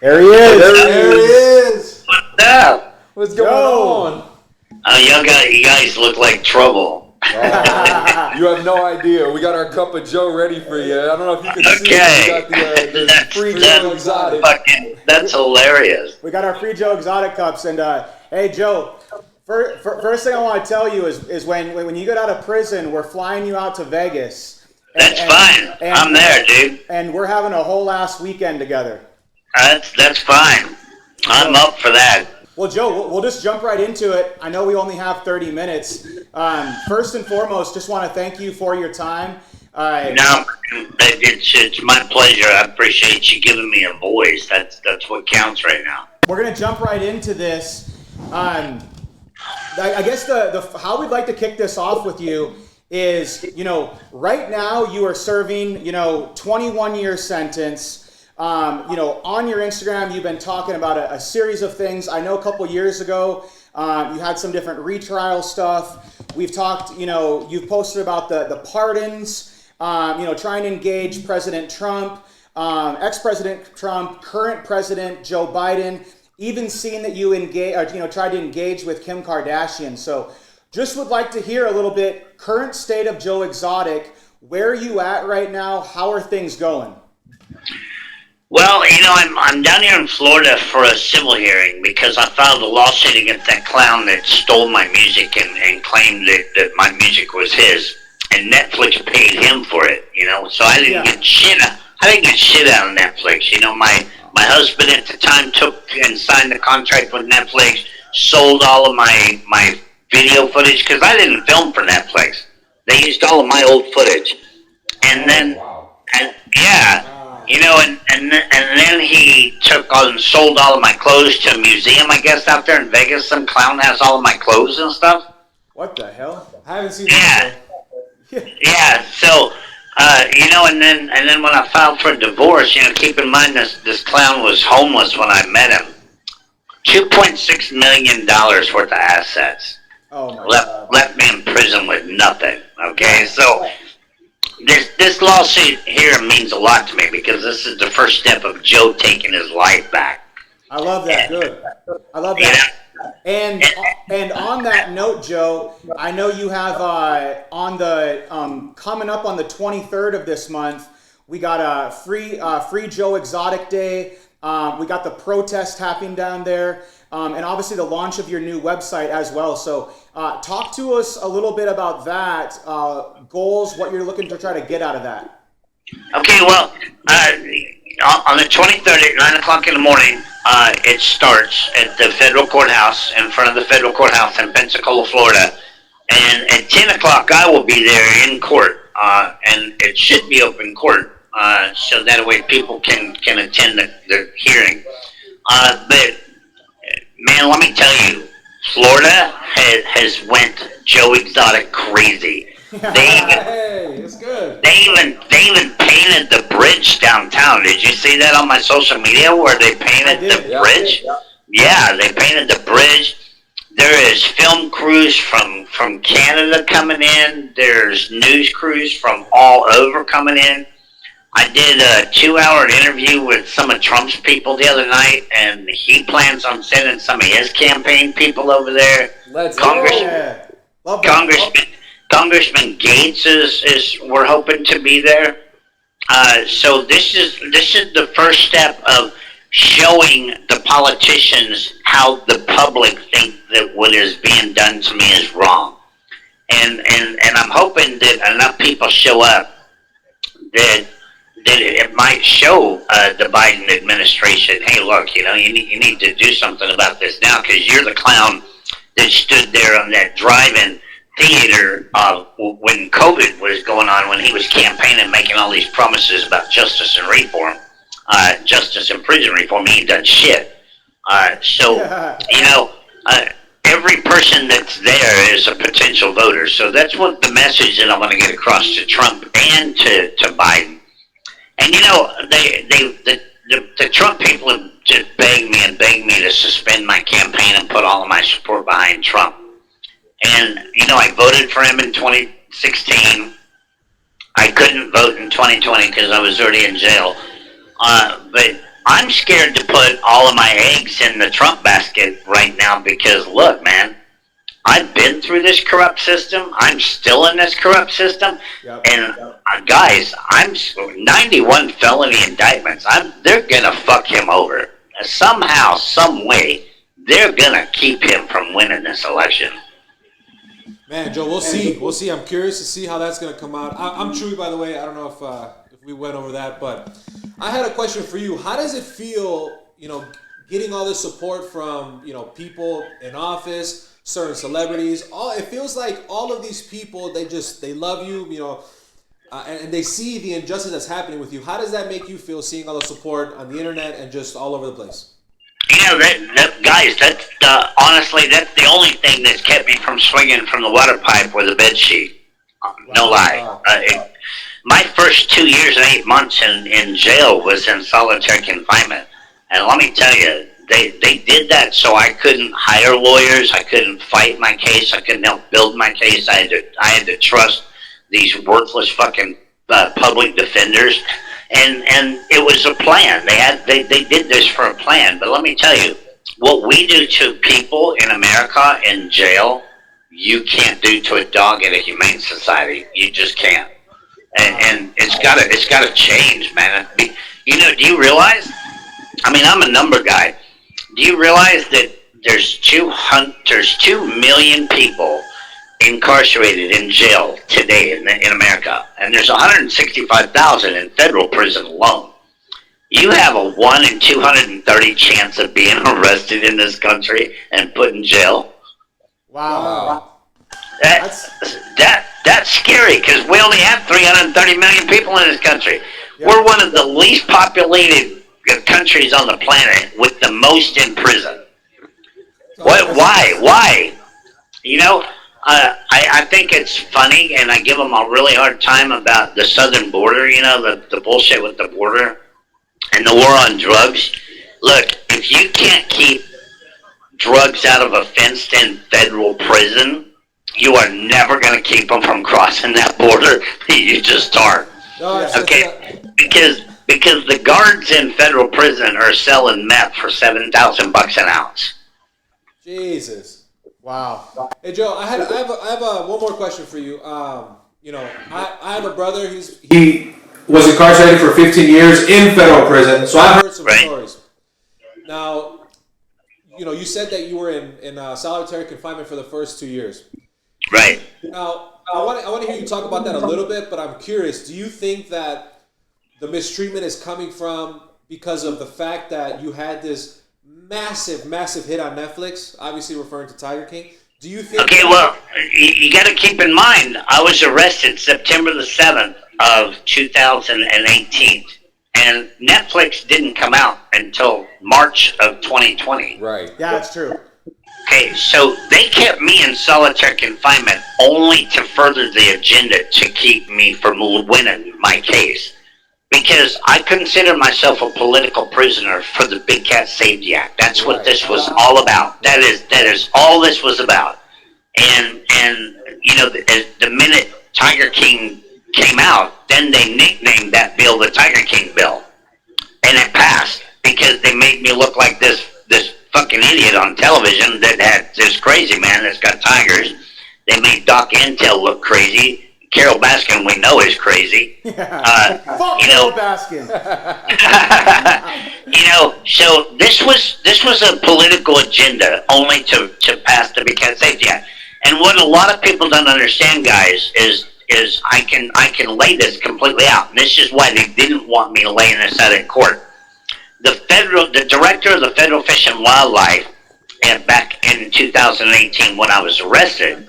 There he is. There he is. What's up? What's going on? You guys look like trouble. You have no idea. We got our cup of Joe ready for you. I don't know if you can see it. We got the free Joe Exotic. That's hilarious. We got our free Joe Exotic cups. And hey, Joe, first thing I want to tell you is when you get out of prison, we're flying you out to Vegas. That's fine. I'm there, dude. And we're having a whole last weekend together. That's fine. I'm up for that. Well, Joe, we'll just jump right into it. I know we only have 30 minutes. First and foremost, just want to thank you for your time. No, it's my pleasure. I appreciate you giving me a voice. That's what counts right now. We're going to jump right into this. I guess the how we'd like to kick this off with you is, right now you are serving, 21-year sentence. On your Instagram, you've been talking about a series of things. I know a couple years ago, you had some different retrial stuff. We've talked, you've posted about the pardons, trying to engage President Trump, ex-President Trump, current President Joe Biden, even seen that you tried to engage with Kim Kardashian. So just would like to hear a little bit, current state of Joe Exotic. Where are you at right now? How are things going? Well, I'm down here in Florida for a civil hearing because I filed a lawsuit against that clown that stole my music and claimed that my music was his, and Netflix paid him for it. So I didn't get shit. I didn't get shit out of Netflix. My husband at the time took and signed the contract with Netflix, sold all of my video footage because I didn't film for Netflix. They used all of my old footage, and then and then he took and sold all of my clothes to a museum, I guess, out there in Vegas. Some clown has all of my clothes and stuff. What the hell? I haven't seen that. Yeah. So, and then when I filed for divorce, keep in mind this clown was homeless when I met him. $2.6 million worth of assets. Oh my God. Left me in prison with nothing. Okay, so. This lawsuit here means a lot to me because this is the first step of Joe taking his life back. I love that. Good. I love that. And on that note, Joe, I know you have on the coming up on the 23rd of this month, we got a free Joe Exotic Day. We got the protest happening down there, and obviously the launch of your new website as well. So talk to us a little bit about that, goals, what you're looking to try to get out of that. Okay, well, on the 23rd at 9 o'clock in the morning, it starts at the federal courthouse, in front of the federal courthouse in Pensacola, Florida. And at 10 o'clock, I will be there in court, and it should be open court, so that way people can attend the hearing. But, man, let me tell you, Florida has went Joe Exotic crazy. It's good. They even painted the bridge downtown. Did you see that on my social media where they painted the bridge? Yeah, they painted the bridge. There is film crews from Canada coming in. There's news crews from all over coming in. I did a 2-hour interview with some of Trump's people the other night, and he plans on sending some of his campaign people over there. Congressman Gates we're hoping to be there. So this is the first step of showing the politicians how the public think that what is being done to me is wrong. And I'm hoping that enough people show up that it might show the Biden administration, hey, look, you need to do something about this now because you're the clown that stood there on that drive-in theater when COVID was going on, when he was campaigning, making all these promises about justice and reform, justice and prison reform. He ain't done shit. Every person that's there is a potential voter. So that's what the message that I want to get across to Trump and to Biden. And the Trump people have just begged me to suspend my campaign and put all of my support behind Trump. And, I voted for him in 2016. I couldn't vote in 2020 because I was already in jail. But I'm scared to put all of my eggs in the Trump basket right now because, look, man, I've been through this corrupt system. I'm still in this corrupt system. Yep. And guys, I'm 91 felony indictments. They're gonna fuck him over somehow, some way. They're gonna keep him from winning this election. Man, Joe, we'll see. We'll see. I'm curious to see how that's gonna come out. I'm Chewy, by the way. I don't know if we went over that, but I had a question for you. How does it feel, getting all this support from, people in office, certain celebrities? It feels like all of these people, they love you, and they see the injustice that's happening with you. How does that make you feel, seeing all the support on the internet and just all over the place? Guys, that's honestly, that's the only thing that's kept me from swinging from the water pipe with a bed sheet. No lie. My first 2 years and 8 months in jail was in solitary confinement. And let me tell you, they did that so I couldn't hire lawyers, I couldn't fight my case, I couldn't help build my case. I had to trust these worthless fucking public defenders. And it was a plan. They did this for a plan. But let me tell you, what we do to people in America in jail, you can't do to a dog in a humane society. You just can't. And it's gotta change, man. Do you realize? I mean, I'm a number guy. Do you realize that there's 2 million people incarcerated in jail today in America, and there's 165,000 in federal prison alone? You have a 1 in 230 chance of being arrested in this country and put in jail. Wow. That's scary because we only have 330 million people in this country. Yep. We're one of the least populated countries on the planet with the most in prison. Why? I think it's funny, and I give them a really hard time about the southern border, the bullshit with the border and the war on drugs. Look, if you can't keep drugs out of a fenced-in federal prison, you are never going to keep them from crossing that border. You just aren't. Okay? Because the guards in federal prison are selling meth for $7,000 an ounce. Jesus. Wow. Hey, Joe, I have one more question for you. I have a brother. He was incarcerated for 15 years in federal prison, so I've heard some stories. Now, you said that you were in solitary confinement for the first 2 years. Right. Now, I want to hear you talk about that a little bit, but I'm curious. Do you think that the mistreatment is coming from because of the fact that you had this massive hit on Netflix, obviously referring to Tiger King? Do you think... Okay, well, you got to keep in mind, I was arrested September the 7th of 2018, and Netflix didn't come out until March of 2020. Right. Yeah, that's true. Okay, so they kept me in solitary confinement only to further the agenda to keep me from winning my case. Because I consider myself a political prisoner for the Big Cat Safety Act. That's what this was all about. That is all this was about. And the minute Tiger King came out, then they nicknamed that bill the Tiger King bill. And it passed because they made me look like this fucking idiot on television that had this crazy man that's got tigers. They made Doc Intel look crazy. Carole Baskin, we know, is crazy. Fuck Carole Baskin. So this was a political agenda only to pass the Big Cat Safety Act. And what a lot of people don't understand, guys, is I can lay this completely out. And this is why they didn't want me laying this out in court. The director of the Federal Fish and Wildlife, back in 2018 when I was arrested,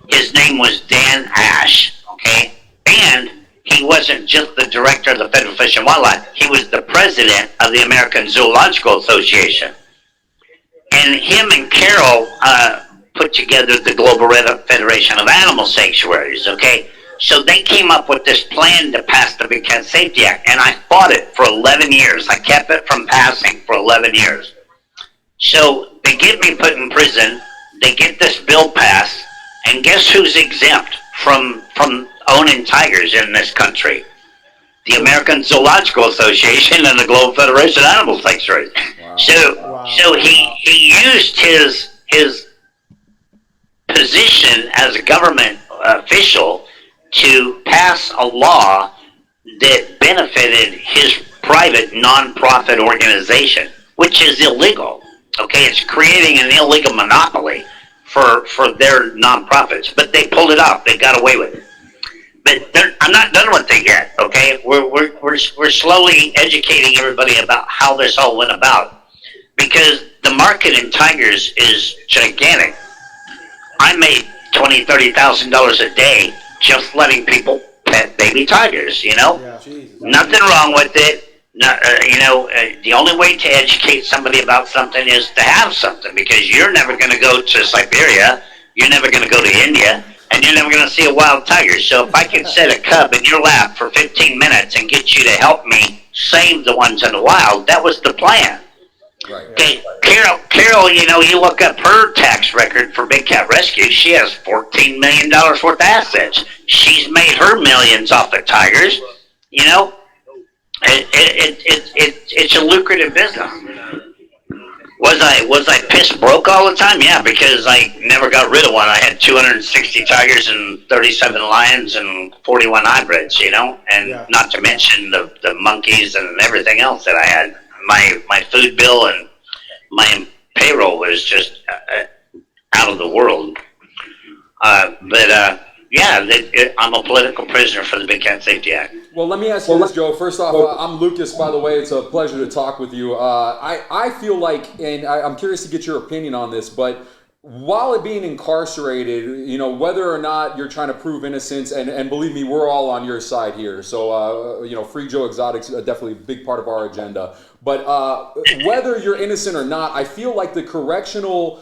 his name was Dan Ash, okay? And he wasn't just the director of the Federal Fish and Wildlife, he was the president of the American Zoological Association. And him and Carole put together the Global Federation of Animal Sanctuaries, okay? So they came up with this plan to pass the Big Cat Safety Act, and I fought it for 11 years. I kept it from passing for 11 years. So they get me put in prison, they get this bill passed, and guess who's exempt from owning tigers in this country? the American Zoological Association and the Global Federation of Animal Sanctuaries. Wow. So he used his position as a government official to pass a law that benefited his private nonprofit organization, which is illegal. Okay, it's creating an illegal monopoly for their nonprofits, but they pulled it off. They got away with it. But I'm not done with it yet. Okay, we're slowly educating everybody about how this all went about, because the market in tigers is gigantic. I made $20,000-$30,000 a day just letting people pet baby tigers. Yeah. Nothing wrong with it. The only way to educate somebody about something is to have something, because you're never going to go to Siberia, you're never going to go to India, and you're never going to see a wild tiger. So if I can set a cub in your lap for 15 minutes and get you to help me save the ones in the wild, that was the plan. Right. Okay, Carole, you look up her tax record for Big Cat Rescue. She has $14 million worth of assets. She's made her millions off the tigers. It's a lucrative business. Was I pissed broke all the time? Yeah, because I never got rid of one. I had 260 tigers and 37 lions and 41 hybrids, and not to mention the monkeys and everything else that I had. My food bill and my payroll was just out of the world. I'm a political prisoner for the Big Cat Safety Act. Well, let me ask you this, Joe. First off, I'm Lucas, by the way. It's a pleasure to talk with you. I feel like, and I'm curious to get your opinion on this, but while it being incarcerated, whether or not you're trying to prove innocence, and believe me, we're all on your side here. So, Free Joe Exotic's definitely a big part of our agenda. But whether you're innocent or not, I feel like the correctional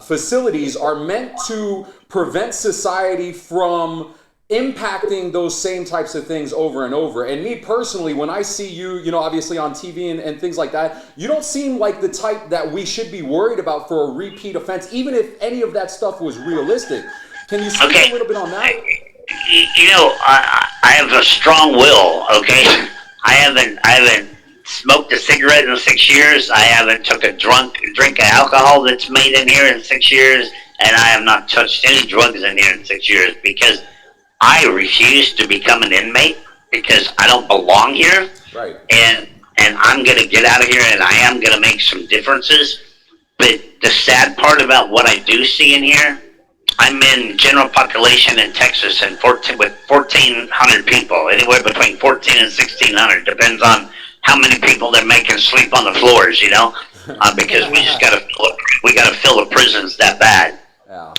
facilities are meant to prevent society from impacting those same types of things over and over. And me personally, when I see you, obviously on TV and things like that, you don't seem like the type that we should be worried about for a repeat offense, even if any of that stuff was realistic. Can you speak a little bit on that? I have a strong will, okay? I haven't smoked a cigarette in 6 years. I haven't took a drink of alcohol that's made in here in 6 years. And I have not touched any drugs in here in 6 years, because I refuse to become an inmate, because I don't belong here. Right. And I'm going to get out of here, and I am going to make some differences. But the sad part about what I do see in here, I'm in general population in Texas and with 1,400 people, anywhere between 14 and 1,600, depends on how many people they're making sleep on the floors, because we just got to fill the prisons that bad. Yeah.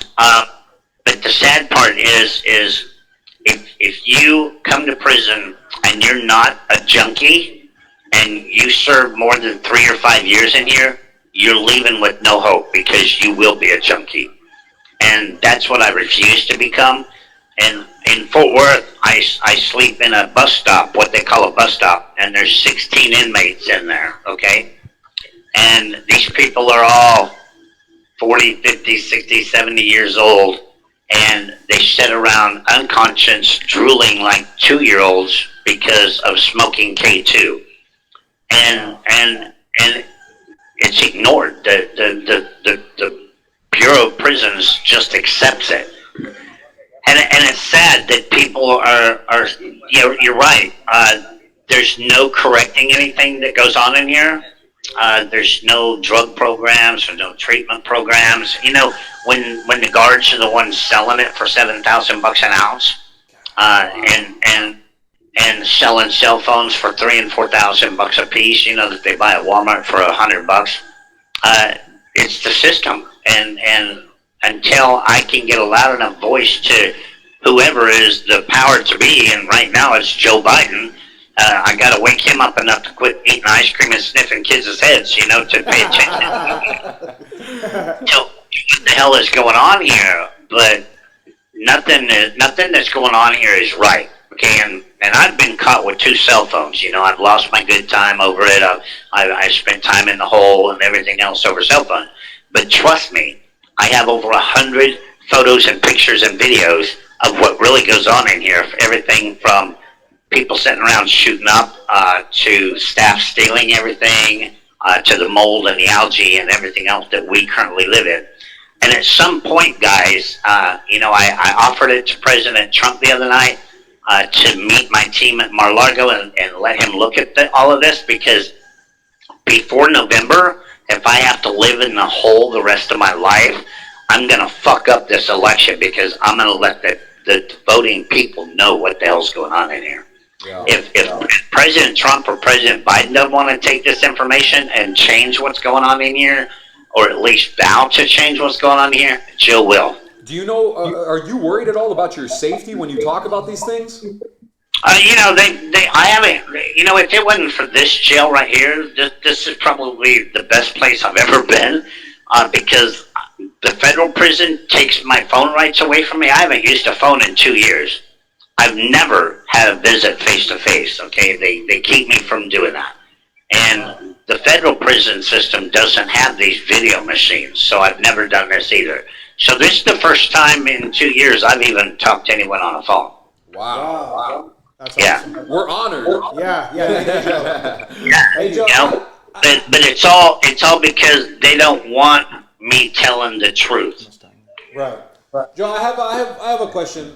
But the sad part is if you come to prison and you're not a junkie and you serve more than 3 or 5 years in here, you're leaving with no hope, because you will be a junkie. And that's what I refuse to become. And in Fort Worth, I sleep in a bus stop, what they call a bus stop, and there's 16 inmates in there, okay? And these people are all 40, 50, 60, 70 years old, and they sit around unconscious, drooling like 2-year-olds because of smoking K2. And it's ignored. The Bureau of Prisons just accepts it. And it's sad that people are you're right. There's no correcting anything that goes on in here. There's no drug programs or no treatment programs. When the guards are the ones selling it for $7,000 an ounce, and selling cell phones for $3,000 and $4,000 a piece, that they buy at Walmart for $100. It's the system, and until I can get a loud enough voice to whoever is the power to be, and right now it's Joe Biden. I got to wake him up enough to quit eating ice cream and sniffing kids' heads, to pay attention. What the hell is going on here? But nothing that's going on here is right. Okay, and I've been caught with 2 cell phones. I've lost my good time over it. I spent time in the hole and everything else over cell phone. But trust me, I have over 100 photos and pictures and videos of what really goes on in here. Everything from people sitting around shooting up, to staff stealing everything, to the mold and the algae and everything else that we currently live in. And at some point, guys, I offered it to President Trump the other night, to meet my team at Mar-a-Lago and let him look at all of this, because before November, if I have to live in the hole the rest of my life, I'm going to fuck up this election, because I'm going to let the voting people know what the hell's going on in here. Yeah. If President Trump or President Biden don't want to take this information and change what's going on in here, or at least vow to change what's going on here, Jill will. Do you know, are you worried at all about your safety when you talk about these things? I haven't, if it wasn't for this jail right here, this is probably the best place I've ever been, because the federal prison takes my phone rights away from me. I haven't used a phone in 2 years. I've never had a visit face to face, okay? They keep me from doing that. And the federal prison system doesn't have these video machines, so I've never done this either. So this is the first time in 2 years I've even talked to anyone on a phone. Wow. That's awesome. Yeah. We're honored. Yeah. Hey, Joe. But it's all because they don't want me telling the truth. Right. Joe, I have a question.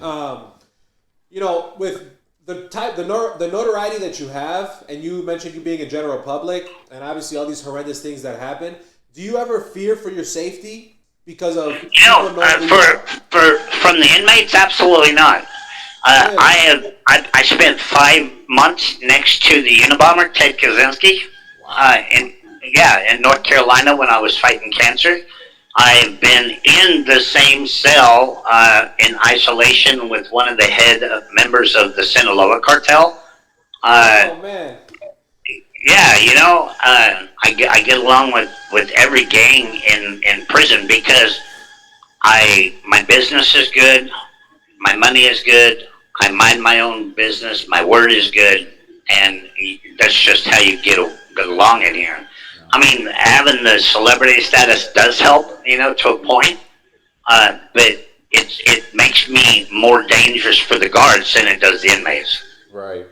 With the notoriety that you have, and you mentioned you being a general public, and obviously all these horrendous things that happen, do you ever fear for your safety because of from the inmates? Absolutely not. I spent 5 months next to the Unabomber, Ted Kaczynski, in North Carolina when I was fighting cancer. I've been in the same cell in isolation with one of the head members of the Sinaloa cartel. Oh man! Yeah, I get along with every gang in prison, because my business is good, my money is good, I mind my own business, my word is good, and that's just how you get along in here. I mean, having the celebrity status does help, to a point, but it makes me more dangerous for the guards than it does the inmates. Right.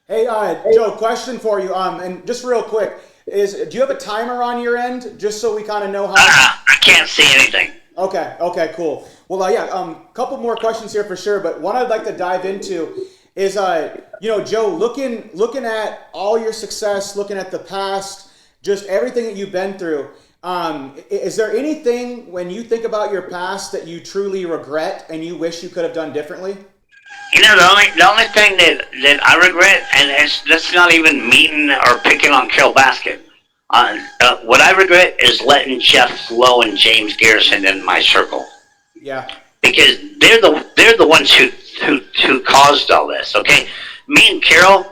Hey, Joe, question for you, and just real quick, do you have a timer on your end, just so we kind of know how? I can't see anything. Okay, cool. Well, couple more questions here for sure, but one I'd like to dive into is, Joe, looking at all your success, looking at the past, just everything that you've been through, is there anything when you think about your past that you truly regret and you wish you could have done differently? The only thing that I regret, and that's not even meeting or picking on Carole Baskin, what I regret is letting Jeff Lowe and James Garrison in my circle. Yeah. Because they're the ones who caused all this, okay? Me and Carole,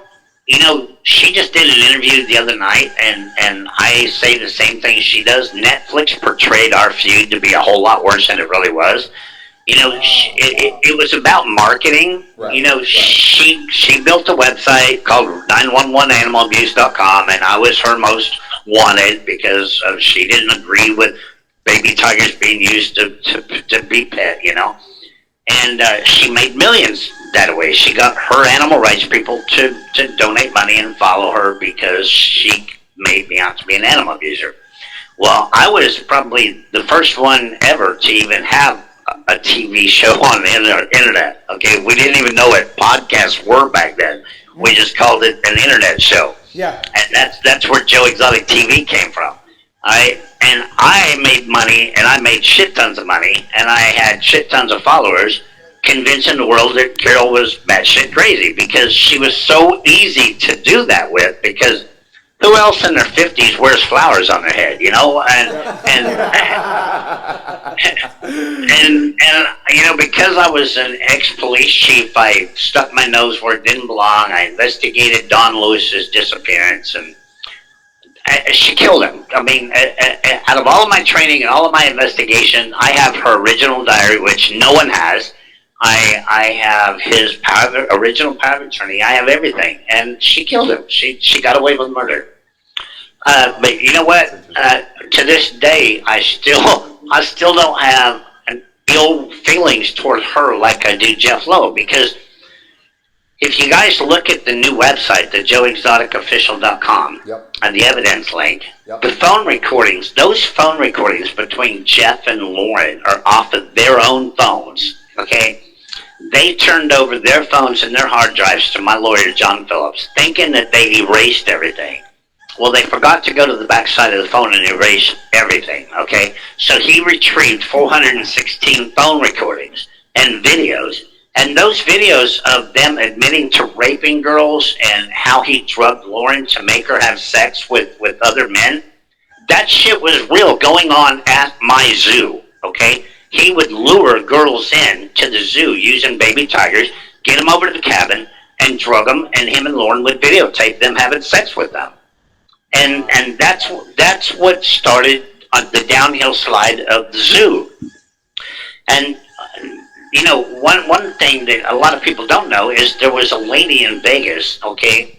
she just did an interview the other night, and I say the same thing she does. Netflix portrayed our feud to be a whole lot worse than it really was. It was about marketing. Right. She built a website called 911animalabuse.com, and I was her most wanted because she didn't agree with baby tigers being used to be pet, And she made millions that way. She got her animal rights people to donate money and follow her because she made me out to be an animal abuser. Well, I was probably the first one ever to even have a TV show on the internet. Okay, we didn't even know what podcasts were back then. We just called it an internet show. Yeah. And that's where Joe Exotic TV came from. And I made money, and I made shit tons of money, and I had shit tons of followers, convincing the world that Carole was batshit crazy, because she was so easy to do that with, because who else in their 50s wears flowers on their head, And because I was an ex-police chief, I stuck my nose where it didn't belong. I investigated Don Lewis's disappearance, and she killed him. I mean, out of all of my training and all of my investigation, I have her original diary, which no one has. I have his original power of attorney. I have everything, and she killed him. She got away with murder. But you know what? To this day, I still don't have ill feelings toward her like I do Jeff Lowe, because if you guys look at the new website, the joeexoticofficial.com, Yep. and the evidence link, Yep. the phone recordings, those phone recordings between Jeff and Lauren are off of their own phones, okay? They turned over their phones and their hard drives to my lawyer, John Phillips, thinking that they erased everything. Well, they forgot to go to the back side of the phone and erase everything, okay? So he retrieved 416 phone recordings and videos. And those videos of them admitting to raping girls and how he drugged Lauren to make her have sex with other men, that shit was real going on at my zoo, okay? He would lure girls in to the zoo using baby tigers, get them over to the cabin, and drug them, and him and Lauren would videotape them having sex with them. And that's what started the downhill slide of the zoo. And you know, one thing that a lot of people don't know is there was a lady in Vegas, okay,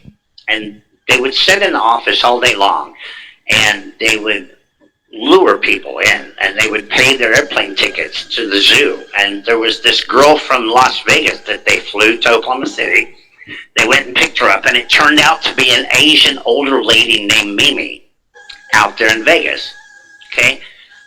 and they would sit in the office all day long, and they would lure people in, and they would pay their airplane tickets to the zoo. And there was this girl from Las Vegas that they flew to Oklahoma City. They went and picked her up, and it turned out to be an Asian older lady named Mimi out there in Vegas, okay?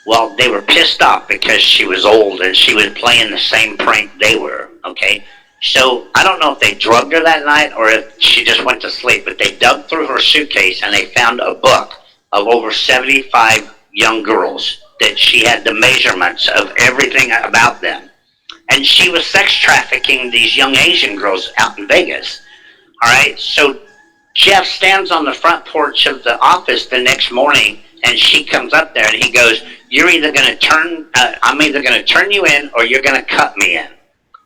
Well, they were pissed off because she was old and she was playing the same prank they were, okay? So I don't know if they drugged her that night or if she just went to sleep, but they dug through her suitcase and they found a book of over 75 young girls that she had the measurements of everything about them. And she was sex trafficking these young Asian girls out in Vegas, all right? So Jeff stands on the front porch of the office the next morning, and she comes up there and he goes, "You're either going to I'm either going to turn you in or you're going to cut me in."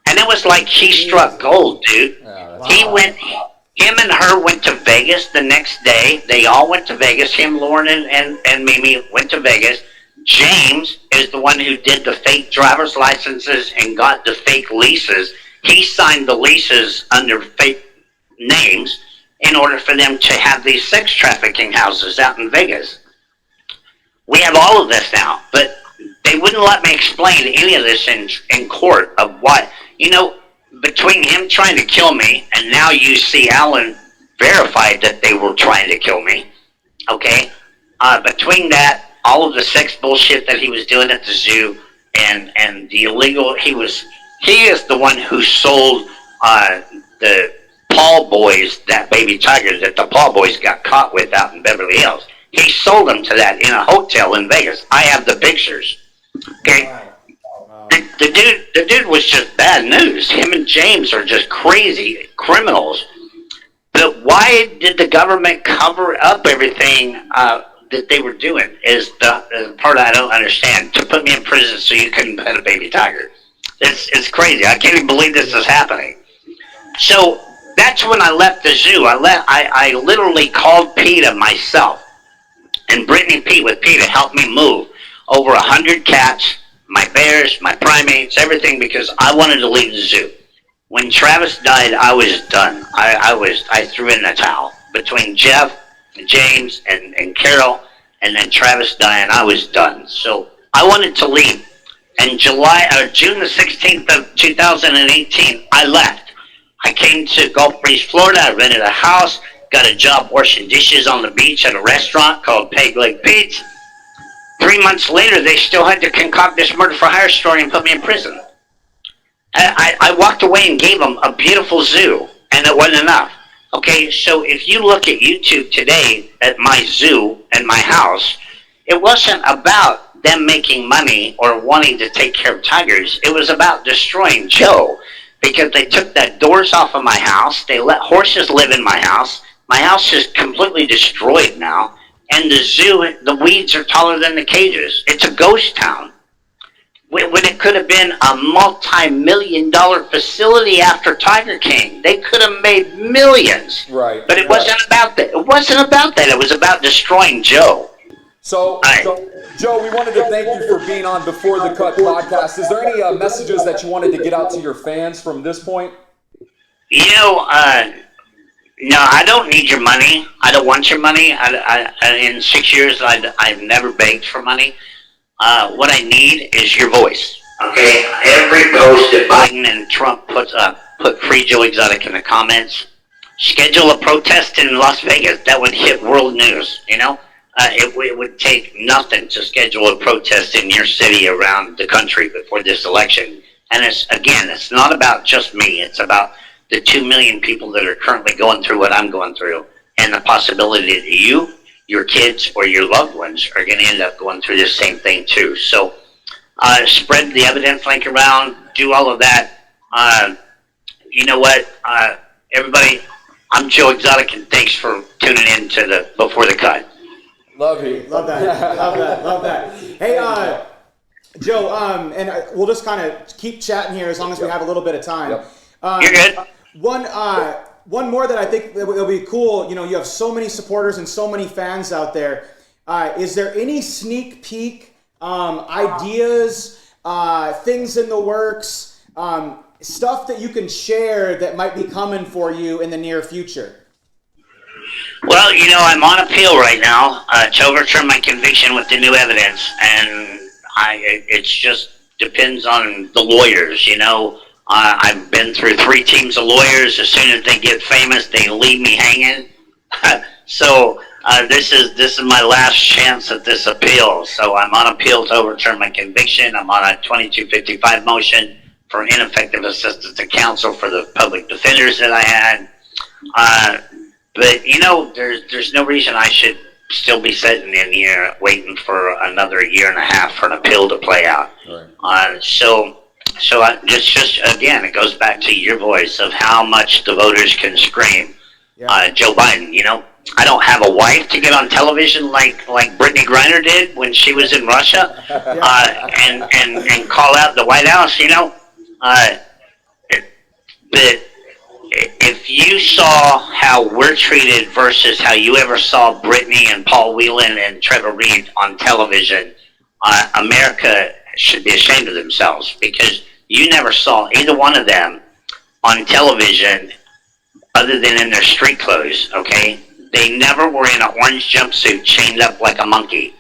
And it was like he struck gold, dude. Yeah, Him and her went to Vegas the next day. They all went to Vegas. Him, Lauren, and Mimi went to Vegas. James is the one who did the fake driver's licenses and got the fake leases. He signed the leases under fake names in order for them to have these sex trafficking houses out in Vegas. We have all of this now, but they wouldn't let me explain any of this in court of what, you know, between him trying to kill me and now you see Alan verified that they were trying to kill me, okay? Between that, all of the sex bullshit that he was doing at the zoo and the illegal, he is the one who sold the Paul boys, that baby tiger that the Paul boys got caught with out in Beverly Hills. He sold them to that in a hotel in Vegas. I have the pictures. Okay. Wow. The dude was just bad news. Him and James are just crazy criminals. But why did the government cover up everything that they were doing is the part I don't understand. To put me in prison so you couldn't pet a baby tiger. It's crazy. I can't even believe this is happening. So that's when I left the zoo. I literally called PETA myself. And Brittany Pete with PETA helped me move over 100 cats, my bears, my primates, everything, because I wanted to leave the zoo. When Travis died, I was done. I threw in the towel. Between Jeff, James, and Carole, and then Travis dying, I was done. So I wanted to leave. And June the 16th of 2018, I left. I came to Gulf Breeze, Florida. I rented a house. Got a job washing dishes on the beach at a restaurant called Peg Leg Pete's. 3 months later, they still had to concoct this murder for hire story and put me in prison. I walked away and gave them a beautiful zoo, and it wasn't enough. Okay, so if you look at YouTube today at my zoo and my house, it wasn't about them making money or wanting to take care of tigers. It was about destroying Joe, because they took the doors off of my house. They let horses live in my house. My house is completely destroyed now. And the zoo, the weeds are taller than the cages. It's a ghost town. When it could have been a multi-million-dollar facility after Tiger King. They could have made millions. Right. But it wasn't about that. It wasn't about that. It was about destroying Joe. So Joe, we wanted to thank you for being on Before the Cut podcast. Is there any messages that you wanted to get out to your fans from this point? You know, no, I don't need your money. I don't want your money. In 6 years, I've never begged for money. What I need is your voice. Okay? Every post that Biden and Trump puts up, put Free Joe Exotic in the comments. Schedule a protest in Las Vegas. That would hit world news, you know? It would take nothing to schedule a protest in your city around the country before this election. And it's not about just me. It's about the 2 million people that are currently going through what I'm going through, and the possibility that you, your kids, or your loved ones are going to end up going through the same thing too. So spread the evidence link around, do all of that. You know what, everybody, I'm Joe Exotic, and thanks for tuning in to the Before the Cut. Love you. Love that. Love that. Hey, Joe, and we'll just kind of keep chatting here as long as we have a little bit of time. Yep. You're good. One more that I think will be cool. You know, you have so many supporters and so many fans out there. Is there any sneak peek ideas, things in the works, stuff that you can share that might be coming for you in the near future? Well, you know, I'm on appeal right now to overturn my conviction with the new evidence, and it just depends on the lawyers, you know. I've been through 3 teams of lawyers. As soon as they get famous, they leave me hanging. So this is my last chance at this appeal. So I'm on appeal to overturn my conviction. I'm on a 2255 motion for ineffective assistance to counsel for the public defenders that I had. But you know, there's no reason I should still be sitting in here waiting for another 1.5 years for an appeal to play out. Right. So just again, it goes back to your voice of how much the voters can scream. Yeah. Joe Biden, you know, I don't have a wife to get on television like Brittany Griner did when she was in Russia, and call out the White House, you know. But if you saw how we're treated versus how you ever saw Brittany and Paul Whelan and Trevor Reed on television, America should be ashamed of themselves, because you never saw either one of them on television other than in their street clothes, okay? They never were in an orange jumpsuit chained up like a monkey,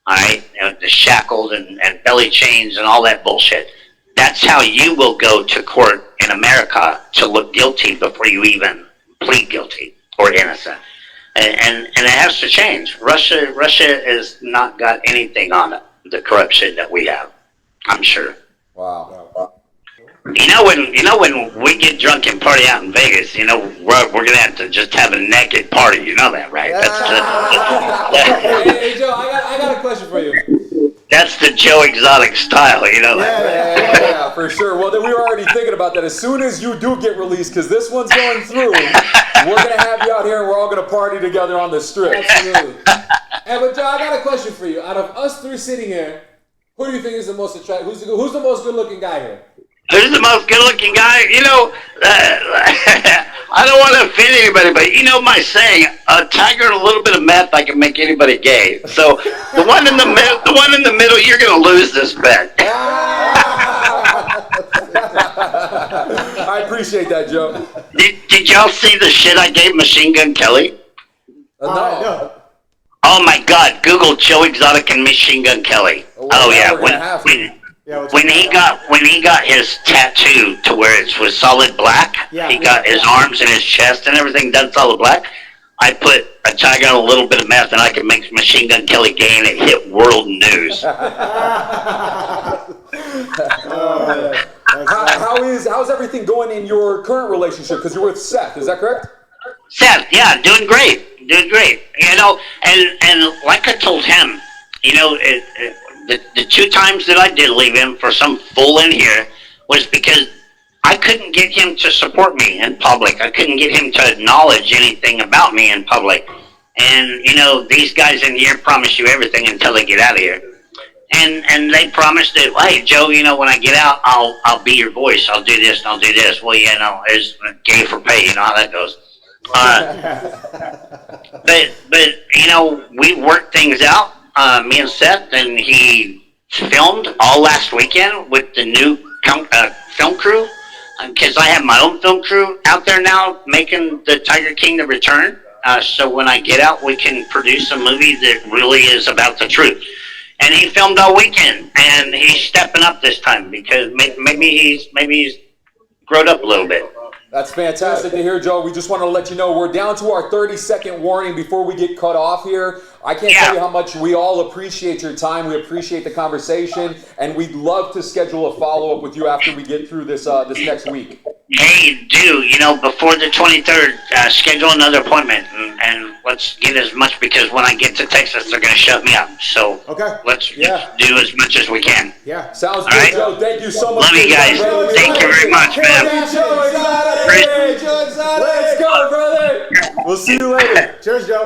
all right? The shackled and belly chains and all that bullshit. That's how you will go to court in America to look guilty before you even plead guilty or innocent. And it has to change. Russia has not got anything on it, the corruption that we have, I'm sure. Wow. You know when we get drunk and party out in Vegas, you know, we're gonna have to just have a naked party. You know that, right? Hey Joe, I got a question for you. That's the Joe Exotic style, you know that. Yeah, for sure. Well, then we were already thinking about that. As soon as you do get released, because this one's going through, we're gonna have you out here and we're all gonna party together on the strip. Absolutely. Hey, but Joe, I got a question for you. Out of us 3 sitting here, who do you think is the most attractive? Who's the most good-looking guy here? Who's the most good-looking guy? You know, I don't want to offend anybody, but you know my saying: a tiger and a little bit of meth, I can make anybody gay. So the one in the middle, you're going to lose this bet. I appreciate that, Joe. Did y'all see the shit I gave Machine Gun Kelly? No. Oh my God! Google Joe Exotic and Machine Gun Kelly. Oh yeah, when he got his tattoo to where it was solid black, he got his arms and his chest and everything done solid black. I put a tiger and a little bit of meth, and I could make Machine Gun Kelly gay, and it hit world news. How's everything going in your current relationship? Because you're with Seth, is that correct? Seth, yeah, doing great. You know, and like I told him, you know, the 2 times that I did leave him for some fool in here was because I couldn't get him to support me in public. I couldn't get him to acknowledge anything about me in public. And, you know, these guys in here promise you everything until they get out of here. And they promised that, hey, Joe, you know, when I get out, I'll be your voice. I'll do this and I'll do this. Well, you know, it's gay for pay. You know how that goes. But you know, we worked things out, me and Seth, and he filmed all last weekend with the new film crew, because I have my own film crew out there now making the Tiger King The Return. So when I get out, we can produce a movie that really is about the truth. And he filmed all weekend, and he's stepping up this time because maybe he's grown up a little bit. That's fantastic to hear, Joe. We just want to let you know we're down to our 30-second warning before we get cut off here. I can't tell you how much we all appreciate your time. We appreciate the conversation, and we'd love to schedule a follow-up with you after we get through this this next week. Hey, before the 23rd, schedule another appointment, and let's get as much, because when I get to Texas, they're going to shut me up. So let's do as much as we can. Yeah. Sounds good, right? Joe. Thank you so much. Love you guys. Thank you very much, man. Joe Exotic. Let's go, brother. We'll see you later. Cheers, Joe.